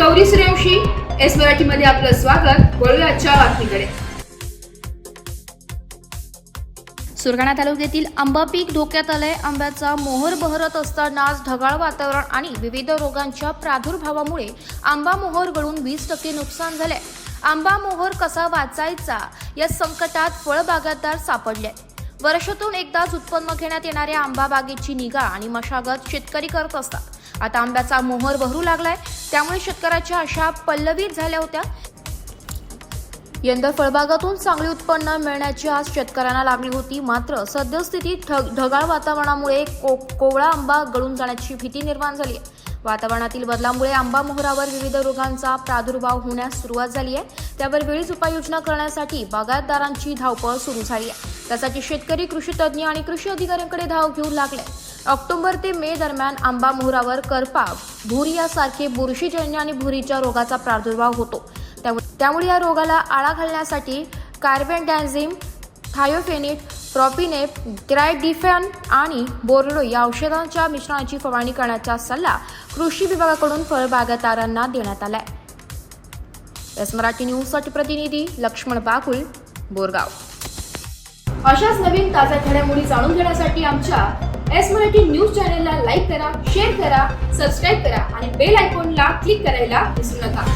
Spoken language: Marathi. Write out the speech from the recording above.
गौरी सूर्यवंशी. एस मराठीमध्ये आपलं स्वागत. वळूया आजच्या बातमीकडे. सुरगाणा तालुक्यातील आंबा पीक धोक्यात आलंय. आंब्याचा मोहर बहरत असतानाच ढगाळ वातावरण आणि विविध रोगांच्या प्रादुर्भावामुळे आंबा मोहर गळून 20% नुकसान झालंय. आंबा मोहर कसा वाचायचा या संकटात फळबागायतदार सापडले. वर्षातून एकदाच उत्पन्न घेण्यात येणाऱ्या आंबा बागेची निगा आणि मशागत शेतकरी करत असतात. आता आंब्याचा मोहर बहरू लागलाय, त्यामुळे शेतकऱ्याच्या आशा पल्लवित झाल्या होत्या. यंदा फळबागातून चांगले उत्पन्न मिळण्याची आस शेतकऱ्यांना लागली होती. मात्र सद्यस्थितीत ढगाळ वातावरणामुळे कोवळा आंबा गळून जाण्याची भीती निर्माण झाली आहे. वातावरणातील बदलामुळे आंबा मोहरावर विविध रोगांचा प्रादुर्भाव होण्यास सुरुवात झाली आहे. त्यावर वेळीच उपाययोजना करण्यासाठी बागायतदारांची धावपळ सुरू झाली आहे. त्यासाठी शेतकरी, कृषी तज्ज्ञ आणि कृषी अधिकाऱ्यांकडे धाव घेऊ लागले. ऑक्टोबर ते मे दरम्यान आंबा मोहरावर करपा, भुरी यासारखे बुरशीजन्य आणि भुरीच्या रोगाचा प्रादुर्भाव होतो. त्यामुळे या रोगाला आळा घालण्यासाठी कार्बेंडाझिम, थायोफेनिट, प्रॉपिनेप, ग्रायडिफॅन आणि बोर्डो या औषधांच्या मिश्रणाची फवारणी करण्याचा सल्ला कृषी विभागाकडून फळबागायतदारांना देण्यात आलाय. एस मराठी न्यूजसाठी प्रतिनिधी लक्ष्मण बाकुल, बोरगाव. अशाच नवीन ताज्या घडामोडी जाणून घेण्यासाठी आमच्या एस मराठी न्यूज चॅनलला लाईक करा, शेअर करा, सबस्क्राईब करा आणि बेल आयकॉनला क्लिक करायला विसरू नका.